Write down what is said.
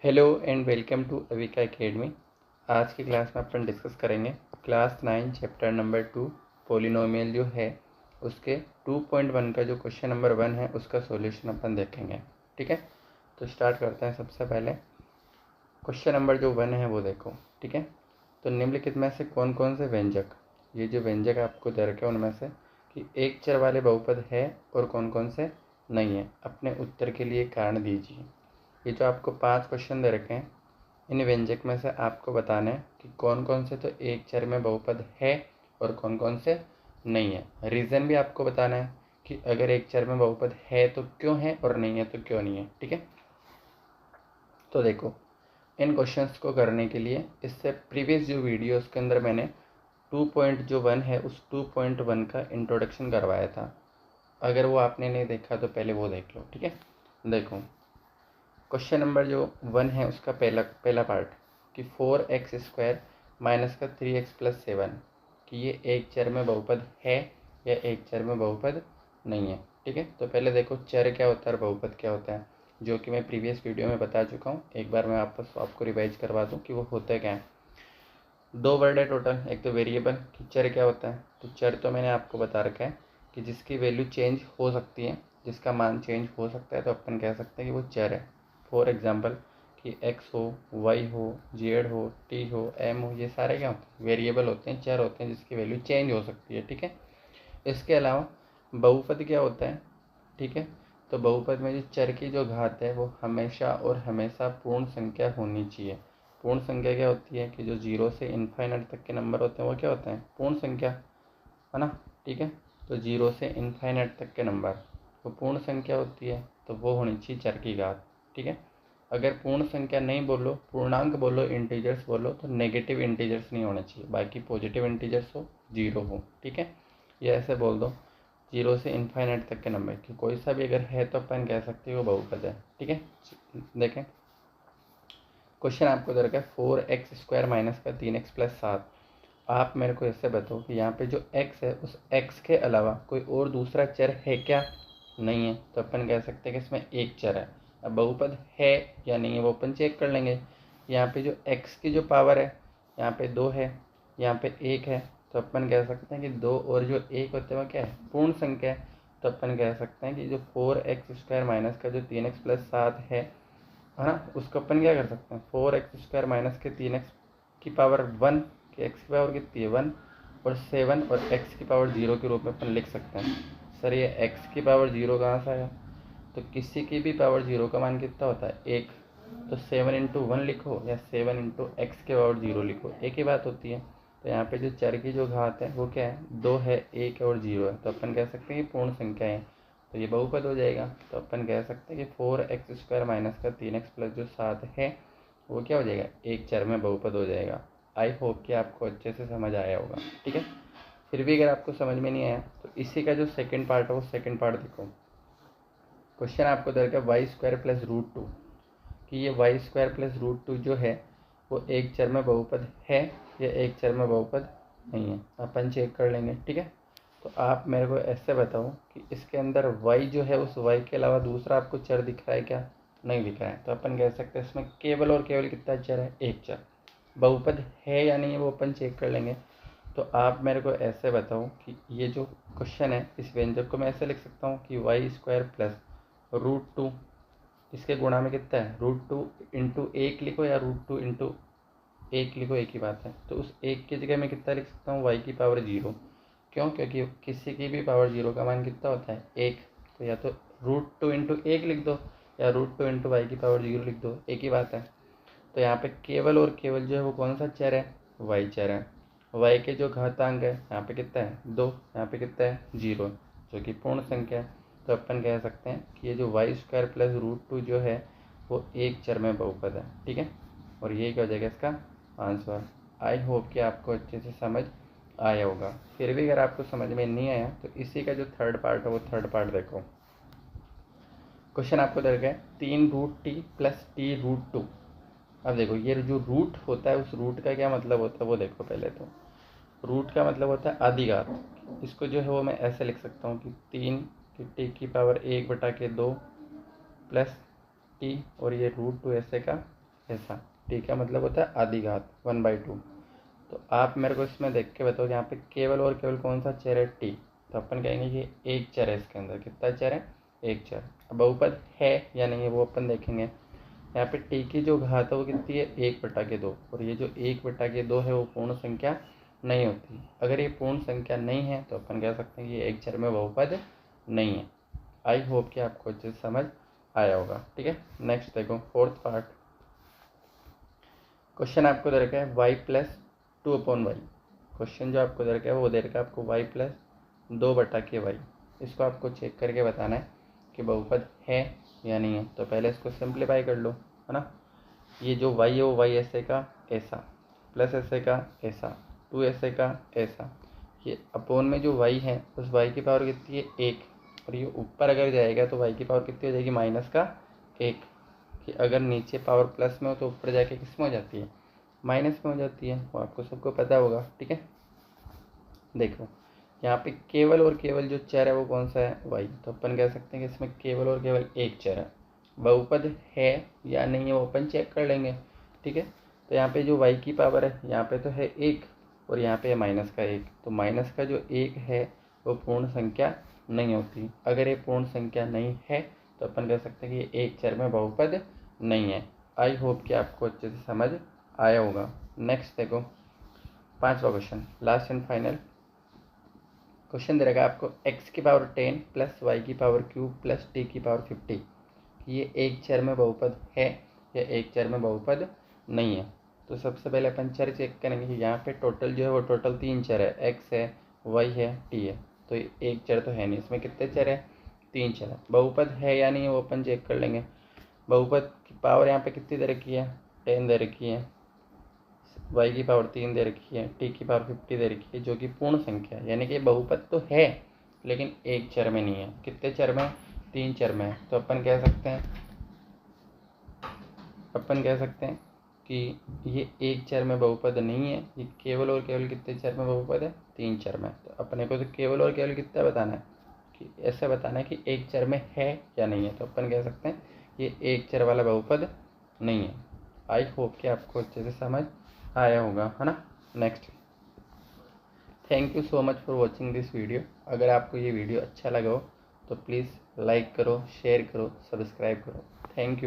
Hello and welcome to Avika academy. आज की class में अपन डिस्कस करेंगे क्लास 9 चैप्टर नंबर 2 पोलिनोमियल जो है उसके 2.1 का जो क्वेश्चन नंबर 1 है उसका सॉल्यूशन अपन देखेंगे। ठीक है, तो स्टार्ट करते हैं। सबसे पहले क्वेश्चन नंबर जो 1 है वो देखो। ठीक है, तो निम्नलिखित में से कौन कौन से व्यंजक, ये जो व्यंजक आपको दे रखे हैं उनमें से कि एक चर वाले बहुपद है और कौन कौन से नहीं है, अपने उत्तर के लिए कारण दीजिए। ये जो आपको 5 क्वेश्चन दे रखे हैं, इन व्यंजक में से आपको बताना है कि कौन कौन से तो एक चर में बहुपद है और कौन कौन से नहीं है। रीज़न भी आपको बताना है कि अगर एक चर में बहुपद है तो क्यों है और नहीं है तो क्यों नहीं है। ठीक है, तो देखो इन क्वेश्चंस को करने के लिए इससे प्रीवियस जो वीडियोस के अंदर मैंने 2.1 है उस 2.1 का इंट्रोडक्शन करवाया था। अगर वो आपने नहीं देखा तो पहले वो देख लो। ठीक है, देखो क्वेश्चन नंबर जो 1 है उसका पहला पार्ट कि 4x² माइनस का 3x+7 कि ये एक चर में बहुपद है या एक चर में बहुपद नहीं है। ठीक है, तो पहले देखो चर क्या होता है और बहुपद क्या होता है, जो कि मैं प्रीवियस वीडियो में बता चुका हूँ। एक बार मैं आपको रिवाइज करवा दूँ कि वो होता क्या है। दो वर्ड है टोटल, एक तो वेरिएबल कि चर क्या होता है। तो चर तो मैंने आपको बता रखा है कि जिसकी वैल्यू चेंज हो सकती है, जिसका मान चेंज हो सकता है, तो अपन कह सकते हैं कि वो चर है। फॉर एग्जांपल कि x हो, y हो, z हो, t हो, m हो, ये सारे क्या होते हैं, वेरिएबल होते हैं, चर होते हैं जिसकी वैल्यू चेंज हो सकती है। ठीक है, इसके अलावा बहुपद क्या होता है। ठीक है, तो बहुपद में जो चर की जो घात है वो हमेशा और हमेशा पूर्ण संख्या होनी चाहिए। पूर्ण संख्या क्या होती है कि जो 0 से इनफाइनाइट तक के नंबर होते हैं वो क्या होते हैं, पूर्ण संख्या, है ना। ठीक है, तो 0 से इनफाइनाइट तक के नंबर वो पूर्ण संख्या होती है, तो वो होनी चाहिए चर की घात। ठीक है, अगर पूर्ण संख्या नहीं बोलो, पूर्णांक बोलो, इंटीजर्स बोलो, तो नेगेटिव इंटीजर्स नहीं होने चाहिए, बाकी पॉजिटिव इंटीजर्स हो, 0 हो। ठीक है, ये ऐसे बोल दो 0 से इनफाइनाइट तक के नंबर कि कोई सा भी अगर है तो अपन कह सकते हो वो बहुपद है। ठीक है, देखें क्वेश्चन आपको दे रखा है 4x² माइनस का 3x+7। आप मेरे को ऐसे बताओ कि यहाँ पे जो x है उस x के अलावा कोई और दूसरा चर है क्या, नहीं है, तो अपन कह सकते हैं कि इसमें एक चर है। अब बहुपद है या नहीं है वो अपन चेक कर लेंगे। यहाँ पे जो x की जो पावर है, यहाँ पे 2 है, यहाँ पे 1 है, तो अपन कह सकते हैं कि 2 और जो 1 होते हैं वो क्या है, पूर्ण संख्या है। तो अपन कह सकते हैं कि जो 4x² माइनस का जो 3x+7 है ना, उसको अपन क्या कर सकते हैं, 4x² माइनस के 3x की पावर 1 कि x की पावर कितनी है 1 और 7 और x की पावर 0 के रूप में अपन लिख सकते हैं। सर ये x की पावर 0 कहाँ से आया, तो किसी की भी पावर 0 का मान कितना होता है 1, तो 7 इंटू 1 लिखो या 7 इंटू एक्स के पावर 0 लिखो, एक ही बात होती है। तो यहाँ पे जो चर की जो घात है वो क्या है, 2 है, 1 है और 0 है, तो अपन कह सकते हैं कि पूर्ण संख्या है, तो ये बहुपद हो जाएगा। तो अपन कह सकते हैं कि 4x² माइनस का 3x प्लस जो 7 है वो क्या हो जाएगा, एक चर में बहुपद हो जाएगा। आई होप कि आपको अच्छे से समझ आया होगा। ठीक है, फिर भी अगर आपको समझ में नहीं आया तो इसी का जो सेकंड पार्ट है वो सेकंड पार्ट देखो। क्वेश्चन आपको दे रखा है y² प्लस √2 कि ये y² प्लस √2 जो है वो एक चर में बहुपद है या एक चर में बहुपद नहीं है, अपन चेक कर लेंगे। ठीक है, तो आप मेरे को ऐसे बताओ कि इसके अंदर y जो है उस y के अलावा दूसरा आपको चर दिख रहा है क्या, नहीं दिख रहा है, तो अपन कह सकते हैं इसमें केवल और केवल कितना चर है, एक चर। बहुपद है या नहीं है वो अपन चेक कर लेंगे। तो आप मेरे को ऐसे बताओ कि ये जो क्वेश्चन है इस व्यंजक को मैं ऐसे लिख सकता हूँ कि y² प्लस √2 इसके गुणा में कितना है, √2 इंटू 1 लिखो या √2 इंटू 1 लिखो, एक ही बात है। तो उस एक की जगह मैं कितना लिख सकता हूँ, y की पावर 0। क्यों, क्योंकि किसी की भी पावर 0 का मान कितना होता है 1, तो या तो √2 इंटू 1 लिख दो या √2 इंटू वाई की पावर 0 लिख दो, एक ही बात है। तो यहाँ पे केवल और केवल जो है वो कौन सा चर है, y चर है। y के जो घातांक है यहाँ पे कितना है 2, यहाँ पे कितना है 0, जो कि पूर्ण संख्या है। तो अपन कह सकते हैं कि ये जो y² प्लस √2 जो है वो एक चर में बहुपद है। ठीक है, और ये क्या हो जाएगा इसका आंसर। आई होप कि आपको अच्छे से समझ आया होगा। फिर भी अगर आपको समझ में नहीं आया तो इसी का जो थर्ड पार्ट है वो थर्ड पार्ट देखो। क्वेश्चन आपको दे रखा है 3√t प्लस t√2। अब देखो ये जो रूट होता है उस रूट का क्या मतलब होता है वो देखो। पहले तो रूट का मतलब होता है आदिघात। इसको जो है वो मैं ऐसे लिख सकता हूँ कि 3 की टी की पावर 1/2 प्लस टी और ये √2 ऐसे का ऐसा, ठीक है, मतलब होता है आधी घात 1/2। तो आप मेरे को इसमें देख के बताओ यहाँ पे केवल और केवल कौन सा चर है, टी। तो अपन कहेंगे कि एक चर है इसके अंदर। कितना चर है, एक चर। अब बहुपद है या नहीं है वो अपन देखेंगे। यहाँ पे टी की जो घात है वो कितनी है, 1/2, और ये जो 1/2 है वो पूर्ण संख्या नहीं होती। अगर ये पूर्ण संख्या नहीं है तो अपन कह सकते हैं कि ये एक चर में बहुपद नहीं है। आई होप कि आपको अच्छे से समझ आया होगा, ठीक है। नेक्स्ट देखो, फोर्थ पार्ट। क्वेश्चन आपको दे रखा है y प्लस 2/y। क्वेश्चन जो आपको दे रखा है वो दे रखा है आपको y प्लस 2/y। इसको आपको चेक करके बताना है कि बहुपद है या नहीं है। तो पहले इसको सिंप्लीफाई कर लो, है ना। ये जो y है वो y ऐसे का ऐसा, प्लस ऐसे का ऐसा, 2 ऐसे का ऐसा। ये अपोन में जो y है उस y की पावर कितनी है, 1। और ये ऊपर अगर जाएगा तो y की पावर कितनी हो जाएगी, -1। कि अगर नीचे पावर प्लस में हो तो ऊपर जाके किस में हो जाती है, माइनस में हो जाती है। वो आपको सबको पता होगा, ठीक है। देखो यहाँ पे केवल और केवल जो चर है वो कौन सा है, y। तो अपन कह सकते हैं कि इसमें केवल और केवल एक चर है। बहुपद है या नहीं है वो अपन चेक कर लेंगे, ठीक है। तो यहाँ पे जो y की पावर है यहाँ पे तो है 1 और यहाँ पे है -1। तो माइनस का जो 1 है वो पूर्ण संख्या नहीं होती। अगर ये पूर्ण संख्या नहीं है तो अपन कह सकते हैं कि ये एक चर में बहुपद नहीं है। आई होप कि आपको अच्छे से समझ आया होगा। नेक्स्ट देखो, 5वां question, last and final question दे रखा है आपको x की पावर 10 प्लस y की पावर क्यूब प्लस t की पावर 50। ये एक चर में बहुपद है या एक चर में बहुपद नहीं है। तो सबसे पहले अपन चर चेक करेंगे कि यहाँ पे टोटल जो है वो टोटल 3 चर है, x है, y है, t है। तो ये एक चर तो है नहीं, इसमें कितने चर है, 3 चर है। बहुपद है या नहीं है वो अपन चेक कर लेंगे। बहुपद की पावर यहाँ पे कितनी दे रखी है, 10 दे रखी है, y की पावर 3 दे रखी है, t की पावर 50 दे रखी है, जो कि पूर्ण संख्या है। यानी कि बहुपद तो है लेकिन एक चर में नहीं है। कितने चर में, 3 चर में है। तो अपन कह सकते हैं कि ये एक चर में बहुपद नहीं है। ये केवल और केवल कितने चर में बहुपद है, 3 चर में। तो अपने को तो केवल और केवल कितना बताना है, कि ऐसे बताना है कि एक चर में है या नहीं है। तो अपन कह सकते हैं ये एक चर वाला बहुपद नहीं है। आई होप कि आपको अच्छे से समझ आया होगा, है ना। Next, thank you so much for watching this video. अगर आपको ये वीडियो अच्छा लगा हो तो प्लीज़ लाइक करो, शेयर करो, सब्सक्राइब करो। Thank you.